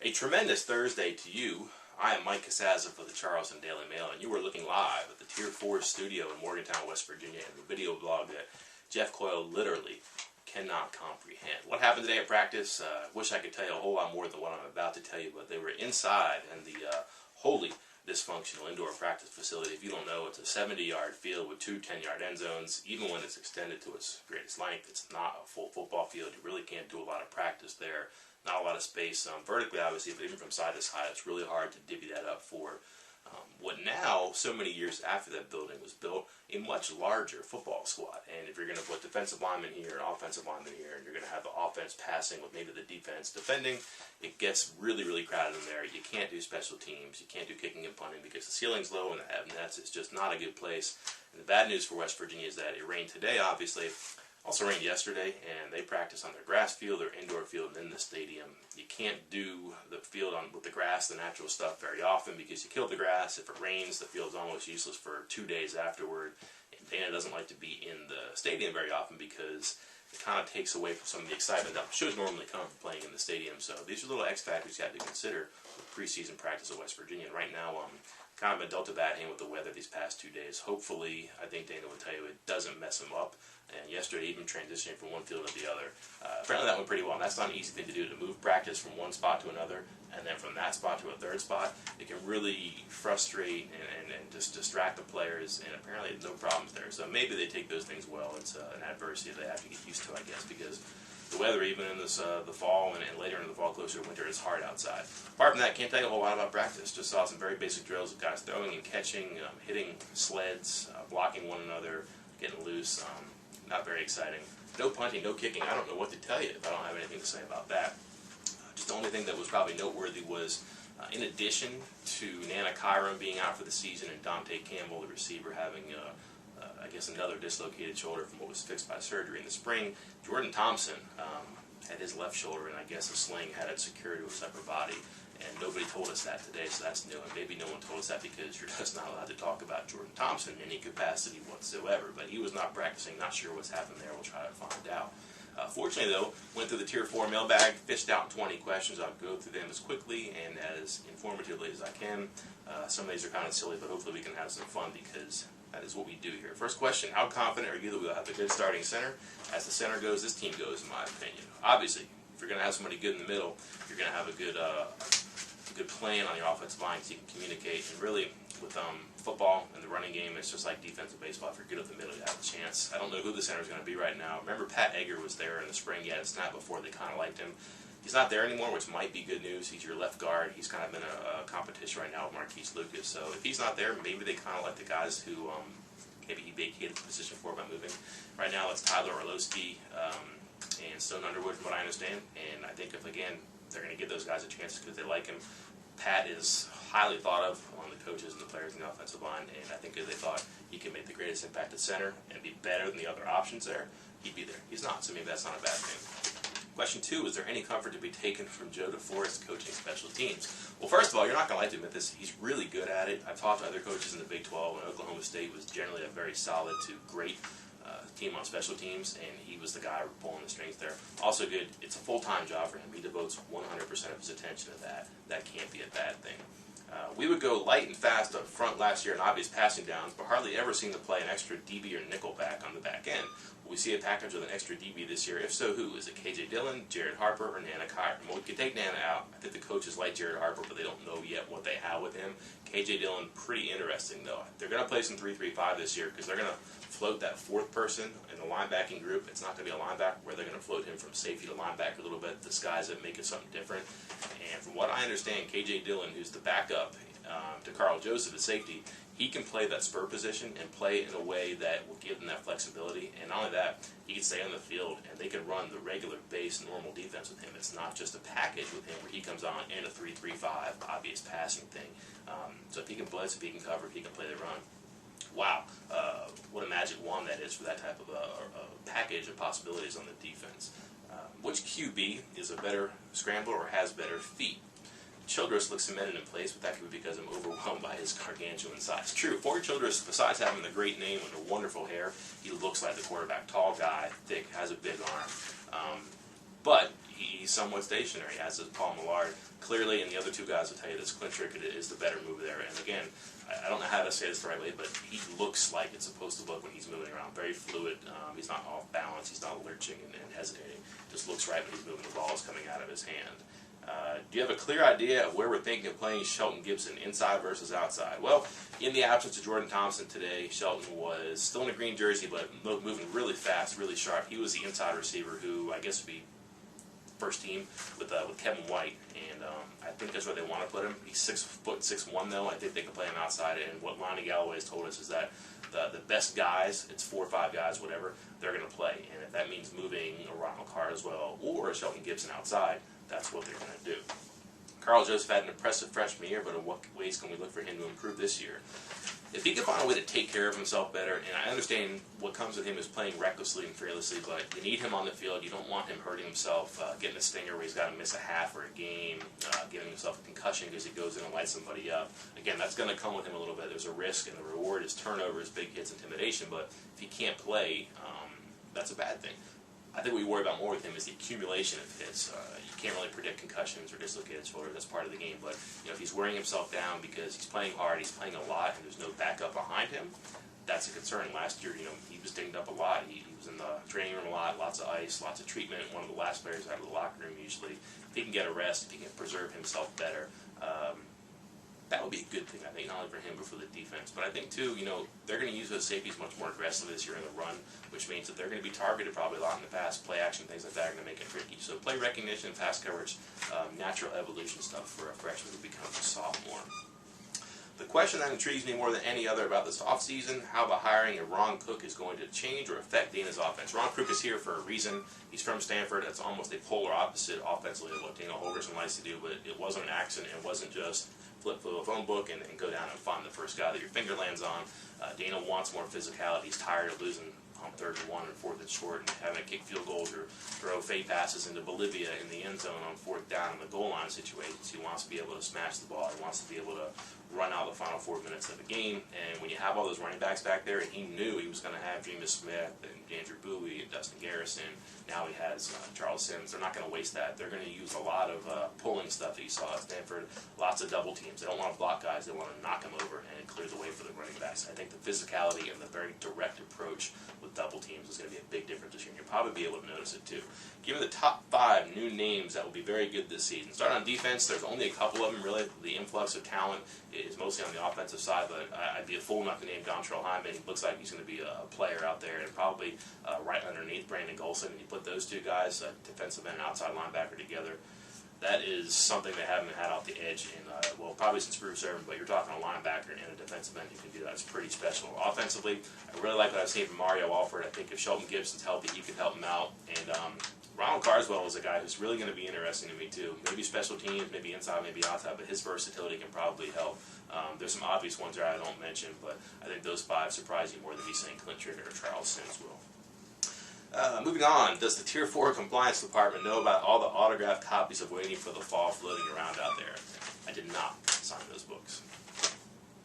A tremendous Thursday to you. I am Mike Casazza for the Charleston Daily Mail, and you are looking live at the Tier 4 studio in Morgantown, West Virginia, and the video blog that Jeff Coyle literally cannot comprehend. What happened today at practice? Wish I could tell you a whole lot more than what I'm about to tell you, but they were inside in the wholly dysfunctional indoor practice facility. If you don't know, it's a 70-yard field with two 10-yard end zones. Even when it's extended to its greatest length, it's not a full football field. You really can't do a lot of practice there. Not a lot of space vertically, obviously, but even from side to side, it's really hard to divvy that up for what now, so many years after that building was built, a much larger football squad. And if you're going to put defensive linemen here and offensive linemen here, and you're going to have the offense passing with maybe the defense defending, it gets really, really crowded in there. You can't do special teams. You can't do kicking and punting because the ceiling's low and the have nets. It's just not a good place. And the bad news for West Virginia is that it rained today, obviously. Also rained yesterday, and they practice on their grass field, their indoor field, and in the stadium. You can't do the field with the grass, the natural stuff, very often because you kill the grass. If it rains, the field's almost useless for 2 days afterward. And Dana doesn't like to be in the stadium very often because it kind of takes away from some of the excitement that should normally come from playing in the stadium. So these are little X factors you have to consider with preseason practice at West Virginia. And right now, kind of been dealt a bad hand with the weather these past 2 days. Hopefully, I think Dana would tell you it doesn't mess him up. And yesterday, even transitioning from one field to the other. Apparently that went pretty well. And that's not an easy thing to do, to move practice from one spot to another, and then from that spot to a third spot. It can really frustrate and just distract the players, and apparently no problems there. So maybe they take those things well. It's an adversity they have to get used to, I guess, because the weather, even in this the fall and later into the fall, closer to winter, is hard outside. Apart from that, can't tell you a whole lot about practice. Just saw some very basic drills of guys throwing and catching, hitting sleds, blocking one another, getting loose. Not very exciting. No punting, no kicking. I don't know what to tell you if I don't have anything to say about that. Just the only thing that was probably noteworthy was, in addition to Nana Kyron being out for the season and Dante Campbell, the receiver, having I guess another dislocated shoulder from what was fixed by surgery in the spring, Jordan Thompson had his left shoulder, and I guess a sling had it secured to a separate body. And nobody told us that today, so that's new. And maybe no one told us that because you're just not allowed to talk about Jordan Thompson in any capacity whatsoever. But he was not practicing, not sure what's happened there. We'll try to find out. Fortunately, though, went through the Tier 4 mailbag, fished out 20 questions. I'll go through them as quickly and as informatively as I can. Some of these are kind of silly, but hopefully we can have some fun because that is what we do here. First question, how confident are you that we'll have a good starting center? As the center goes, this team goes, in my opinion. Obviously, if you're going to have somebody good in the middle, you're going to have a good plan on your offensive line so you can communicate. And really, with football and the running game, it's just like defensive baseball. If you're good at the middle, you have a chance. I don't know who the center is going to be right now. Remember, Pat Egger was there in the spring. He had a snap before. They kind of liked him. He's not there anymore, which might be good news. He's your left guard. He's kind of in a competition right now with Marquise Lucas. So if he's not there, maybe they kind of like the guys who maybe he vacated the position for by moving. Right now, it's Tyler Orlowski and Stone Underwood, from what I understand. And I think if, again, they're going to give those guys a chance because they like him. Pat is highly thought of among the coaches and the players in the offensive line, and I think if they thought he could make the greatest impact at center and be better than the other options there, he'd be there. He's not, so maybe that's not a bad thing. Question 2, is there any comfort to be taken from Joe DeForest coaching special teams? Well, first of all, you're not going to like to admit this. He's really good at it. I've talked to other coaches in the Big 12, and Oklahoma State was generally a very solid to great team on special teams, and he was the guy pulling the strings there. Also good, it's a full-time job for him. He devotes 100% of his attention to that. That can't be a bad thing. We would go light and fast up front last year in obvious passing downs, but hardly ever seem to play an extra DB or nickel back on the back end. Will we see a package with an extra DB this year? If so, who? Is it KJ Dillon, Jared Harper, or Nana Kyron? Well, we could take Nana out. I think the coaches like Jared Harper, but they don't know yet what they have with him. KJ Dillon, pretty interesting, though. They're going to play some 3-3-5 this year because they're going to float that fourth person in the linebacking group. It's not going to be a linebacker where they're going to float him from safety to linebacker a little bit, disguise it, make it something different. And from what I understand, KJ Dillon, who's the backup to Carl Joseph at safety, he can play that spur position and play in a way that will give them that flexibility. And not only that, he can stay on the field and they can run the regular base normal defense with him. It's not just a package with him where he comes on in a 3-3-5 obvious passing thing. So if he can blitz, if he can cover, if he can play the run, wow, what a magic wand that is for that type of a package of possibilities on the defense. Which QB is a better scrambler or has better feet? Childress looks cemented in place, but that could be because I'm overwhelmed by his gargantuan size. True, Corey Childress, besides having the great name and the wonderful hair, he looks like the quarterback. Tall guy, thick, has a big arm. But he's somewhat stationary, as is Paul Millard, clearly, and the other two guys will tell you this. Clint Trickett is the better move there. And again, I don't know how to say this the right way, but he looks like it's supposed to look when he's moving around. Very fluid. He's not off balance. He's not lurching and hesitating. Just looks right when he's moving. The ball is coming out of his hand. Do you have a clear idea of where we're thinking of playing Shelton Gibson, inside versus outside? Well, in the absence of Jordan Thompson today, Shelton was still in a green jersey, but moving really fast, really sharp. He was the inside receiver who I guess would be first team with Kevin White, and I think that's where they want to put him. He's 6'6" though. I think they can play him outside. And what Lonnie Galloway has told us is that the best guys, it's 4 or 5 guys, whatever, they're going to play. And if that means moving a Ronald Carswell or a Shelton Gibson outside, that's what they're going to do. Carl Joseph had an impressive freshman year, but in what ways can we look for him to improve this year? If he can find a way to take care of himself better, and I understand what comes with him is playing recklessly and fearlessly, but you need him on the field. You don't want him hurting himself, getting a stinger where he's got to miss a half or a game, giving himself a concussion because he goes in and lights somebody up. Again, that's going to come with him a little bit. There's a risk, and the reward is turnovers, big hits, intimidation, but if he can't play, that's a bad thing. I think what we worry about more with him is the accumulation of hits. You can't really predict concussions or dislocated shoulder. That's part of the game. But if he's wearing himself down because he's playing hard, he's playing a lot, and there's no backup behind him, that's a concern. Last year, he was dinged up a lot. He was in the training room a lot, lots of ice, lots of treatment. One of the last players out of the locker room usually. If he can get a rest, if he can preserve himself better, that would be a good thing, I think, not only for him but for the defense. But I think, too, they're going to use those safeties much more aggressively this year in the run, which means that they're going to be targeted probably a lot in the pass. Play action, things like that are going to make it tricky. So play recognition, pass coverage, natural evolution stuff for a freshman who becomes a sophomore. The question that intrigues me more than any other about this offseason, how the hiring of Ron Cook is going to change or affect Dana's offense. Ron Cook is here for a reason. He's from Stanford. That's almost a polar opposite offensively of what Dana Holgorsen likes to do, but it wasn't an accident. It wasn't just flip through a phone book and go down and find the first guy that your finger lands on. Dana wants more physicality. He's tired of losing on 3rd and 1 and 4th and short and having to kick field goals or throw fade passes into Bolivia in the end zone on 4th down in the goal line situations. He wants to be able to smash the ball. He wants to be able to run out the final 4 minutes of the game. And when you have all those running backs back there, and he knew he was going to have Jameis Smith and Andrew Bowie and Dustin Garrison, now he has Charles Sims. They're not going to waste that. They're going to use a lot of pulling stuff that you saw at Stanford, lots of double teams. They don't want to block guys. They want to knock them over and clear the way for the running backs. I think the physicality and the very direct approach with double teams is going to be a big difference this year. You'll probably be able to notice it too. Give me the top 5 new names that will be very good this season. Starting on defense, there's only a couple of them really. The influx of talent is mostly on the offensive side, but I'd be a fool not to name Dontrell Hyman. He looks like he's going to be a player out there, and probably right underneath Brandon Golson. You put those 2 guys, defensive end and outside linebacker, together. That is something they haven't had off the edge in, probably since Bruce Irvin, but you're talking a linebacker and a defensive end who can do that. It's pretty special. Offensively, I really like what I've seen from Mario Alford. I think if Shelton Gibson's healthy, he can help him out. And Ronald Carswell is a guy who's really going to be interesting to me, too. Maybe special teams, maybe inside, maybe outside, but his versatility can probably help. There's some obvious ones there I don't mention, but I think those 5 surprise you more than me saying Clint Trickett or Charles Sims will. Moving on, does the Tier 4 Compliance Department know about all the autographed copies of Waiting for the Fall floating around out there? I did not sign those books.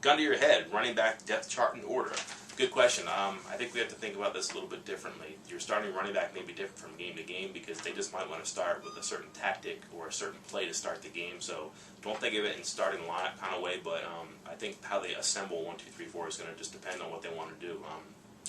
Gun to your head, running back depth chart in order. Good question. I think we have to think about this a little bit differently. Your starting running back may be different from game to game because they just might want to start with a certain tactic or a certain play to start the game. So don't think of it in starting lineup kind of way, but I think how they assemble 1, 2, 3, 4 is going to just depend on what they want to do.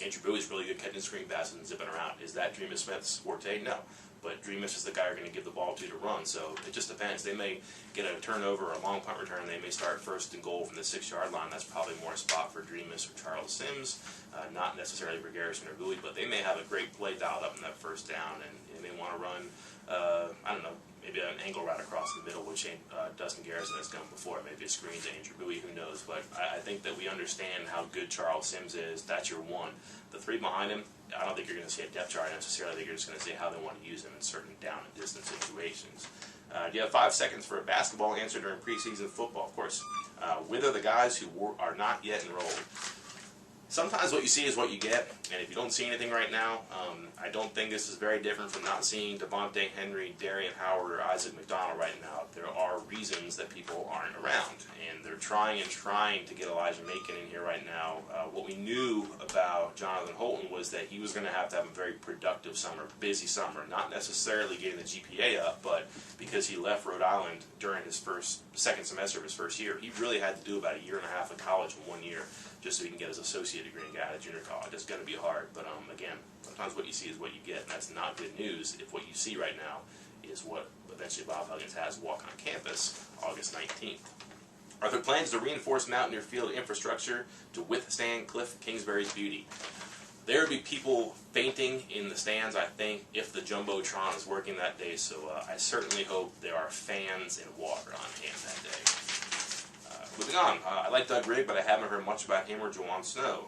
Andrew Bowie's really good catching screen passes and zipping around. Is that Dreamus Smith's forte? No. But Dreamus is the guy you're going to give the ball to run. So it just depends. They may get a turnover or a long punt return. They may start 1st and goal from the 6-yard line. That's probably more a spot for Dreamus or Charles Sims, not necessarily for Garrison or Bowie. But they may have a great play dialed up in that 1st down, and they may want to run, I don't know, maybe an angle route across the middle, which Dustin Garrison has done before. Maybe a screen to Andrew Bowie, who knows. But I think that we understand how good Charles Sims is. That's your 1. The 3 behind him, I don't think you're going to see a depth chart necessarily. I think you're just going to see how they want to use him in certain down and distance situations. Do you have 5 seconds for a basketball answer during preseason football? Of course. With are the guys who are not yet enrolled? sometimes what you see is what you get, and if you don't see anything right now, I don't think this is very different from not seeing Devontae Henry, Darian Howard, or Isaac McDonald right now. There are reasons that people aren't around, and they're trying to get Elijah Macon in here right now. What we knew about Jonathan Holton was that he was going to have a very productive summer, busy summer, not necessarily getting the GPA up, but because he left Rhode Island during his second semester of his first year, he really had to do about 1.5 years of college in 1 year just so he can get his associate degree and get out of junior college. It's going to be hard, but again, sometimes what you see is what you get, and that's not good news if what you see right now is what eventually Bob Huggins has walk on campus August 19th. Are there plans to reinforce Mountaineer Field infrastructure to withstand Cliff Kingsbury's beauty? There would be people fainting in the stands, I think, if the Jumbotron is working that day, so I certainly hope there are fans and water on hand that day. Moving on, I like Doug Rigg, but I haven't heard much about him or Juwan Snow.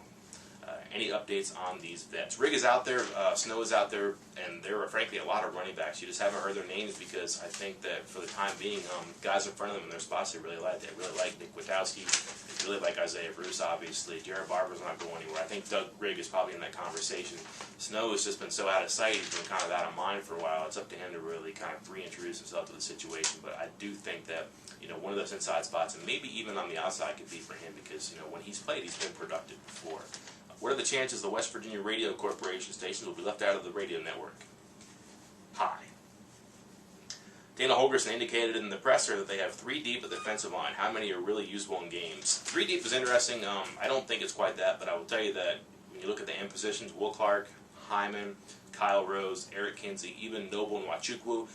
Any updates on these vets? Rigg is out there, Snow is out there, and there are frankly a lot of running backs. You just haven't heard their names because I think that for the time being, guys in front of them in their spots they really like. They really like Nick Witkowski. They really like Isaiah Bruce, obviously. Jared Barber's not going anywhere. I think Doug Rigg is probably in that conversation. Snow has just been so out of sight. He's been kind of out of mind for a while. It's up to him to really kind of reintroduce himself to the situation. But I do think that one of those inside spots, and maybe even on the outside, could be for him because when he's played, he's been productive before. What are the chances the West Virginia Radio Corporation stations will be left out of the radio network? High. Dana Holgorsen indicated in the presser that they have 3 deep at the defensive line. How many are really usable in games? 3 deep is interesting. I don't think it's quite that, but I will tell you that when you look at the end positions, Will Clark, Hyman, Kyle Rose, Eric Kinsey, even Noble and Nwachukwu,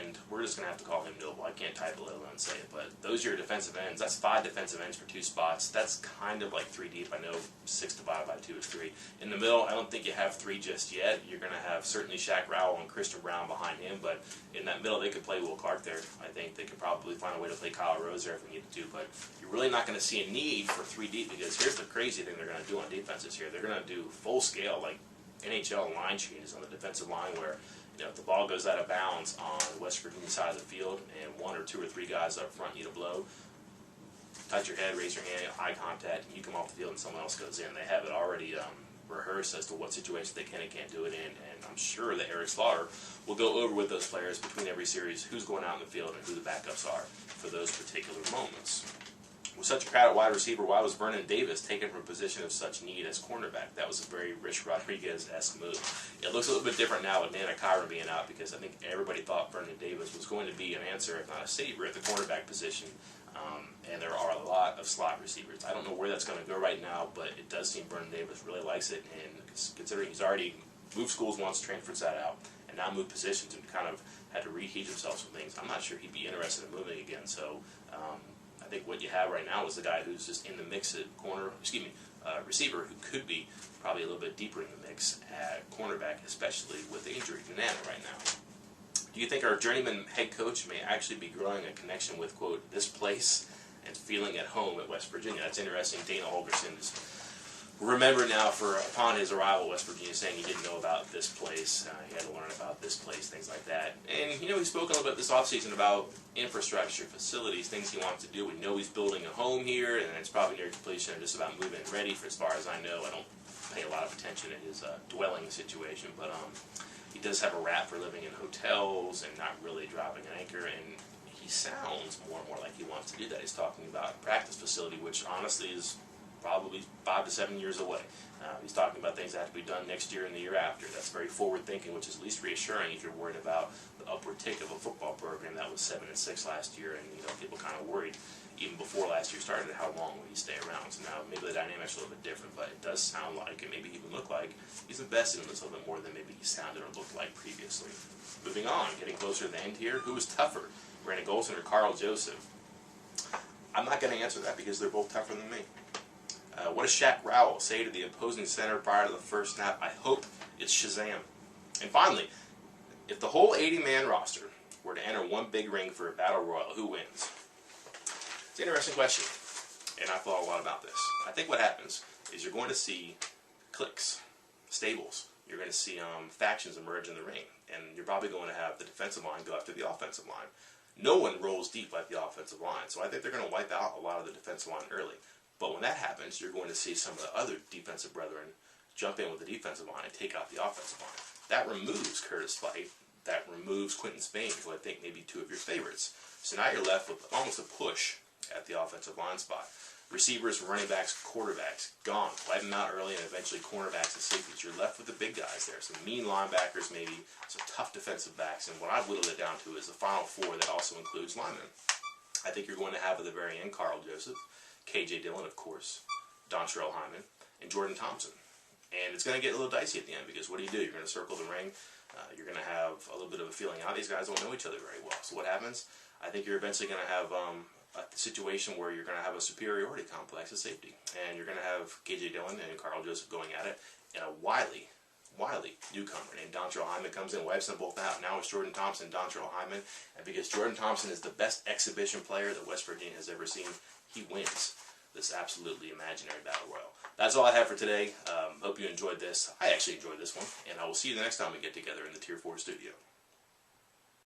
and we're just going to have to call him Noble. I can't type it, let alone say it, but those are your defensive ends. That's 5 defensive ends for 2 spots. That's kind of like 3 deep. I know 6 divided by 2 is 3. In the middle, I don't think you have 3 just yet. You're going to have certainly Shaq Rowell and Christian Brown behind him, but in that middle, they could play Will Clark there. I think they could probably find a way to play Kyle Rose there if we needed to, but you're really not going to see a need for 3 deep because here's the crazy thing they're going to do on defenses here. They're going to do full scale, like NHL line changes on the defensive line where if the ball goes out of bounds on West Virginia side of the field and 1 or 2 or 3 guys up front need a blow, touch your head, raise your hand, eye contact, and you come off the field and someone else goes in. They have it already rehearsed as to what situations they can and can't do it in, and I'm sure that Eric Slaughter will go over with those players between every series who's going out in the field and who the backups are for those particular moments. With such a crowded wide receiver, why was Vernon Davis taken from a position of such need as cornerback? That was a very Rich Rodriguez-esque move. It looks a little bit different now with Nana Kyron being out because I think everybody thought Vernon Davis was going to be an answer, if not a savior, at the cornerback position. And there are a lot of slot receivers. I don't know where that's going to go right now, but it does seem Vernon Davis really likes it. And considering he's already moved schools once, transferred that out, and now moved positions and kind of had to reheat himself some things, I'm not sure he'd be interested in moving again. So I think what you have right now is the guy who's just in the mix at receiver who could be probably a little bit deeper in the mix at cornerback, especially with the injury to Nana right now. Do you think our journeyman head coach may actually be growing a connection with, quote, this place and feeling at home at West Virginia? That's interesting. Dana Holgorsen is remembered now for, upon his arrival at West Virginia, saying he didn't know about this place. He had to learn about this place, things like that. And, he spoke a little bit this offseason about infrastructure, facilities, things he wants to do. We know he's building a home here, and it's probably near completion and just about moving and ready, for as far as I know. I don't pay a lot of attention to his dwelling situation, but he does have a rap for living in hotels and not really dropping an anchor, and he sounds more and more like he wants to do that. He's talking about a practice facility, which honestly is probably 5 to 7 years away. He's talking about things that have to be done next year and the year after. That's very forward thinking, which is at least reassuring if you're worried about the upward tick of a football program that was 7-6 last year, and people kind of worried even before last year started how long will he stay around. So now maybe the dynamics are a little bit different, but it does sound like, and maybe even look like, he's invested in this a little bit more than maybe he sounded or looked like previously. Moving on, getting closer to the end here, who is tougher, Brandon Golson or Carl Joseph? I'm not going to answer that because they're both tougher than me. What does Shaq Rowell say to the opposing center prior to the first snap? I hope it's Shazam. And finally, if the whole 80-man roster were to enter one big ring for a battle royal, who wins? It's an interesting question, and I thought a lot about this. I think what happens is you're going to see cliques, stables. You're going to see factions emerge in the ring, and you're probably going to have the defensive line go after the offensive line. No one rolls deep like the offensive line, so I think they're going to wipe out a lot of the defensive line early. But when that happens, you're going to see some of the other defensive brethren jump in with the defensive line and take out the offensive line. That removes Curtis Fight. That removes Quinton Spain, who I think may be two of your favorites. So now you're left with almost a push at the offensive line spot. Receivers, running backs, quarterbacks, gone. Wipe them out early, and eventually cornerbacks and safeties. You're left with the big guys there. Some mean linebackers, maybe some tough defensive backs, and what I've whittled it down to is the final four that also includes linemen. I think you're going to have at the very end Carl Joseph, K.J. Dillon, of course, Dontrell Hyman, and Jordan Thompson. And it's going to get a little dicey at the end, because what do? You're going to circle the ring. You're going to have a little bit of a feeling out. These guys don't know each other very well. So what happens? I think you're eventually going to have a situation where you're going to have a superiority complex at safety. And you're going to have K.J. Dillon and Carl Joseph going at it. And a wily newcomer named Dontrell Hyman comes in, wipes them both out. Now it's Jordan Thompson, Dontrell Hyman. And because Jordan Thompson is the best exhibition player that West Virginia has ever seen, he wins this absolutely imaginary battle royal. That's all I have for today. Hope you enjoyed this. I actually enjoyed this one. And I will see you the next time we get together in the Tier 4 studio.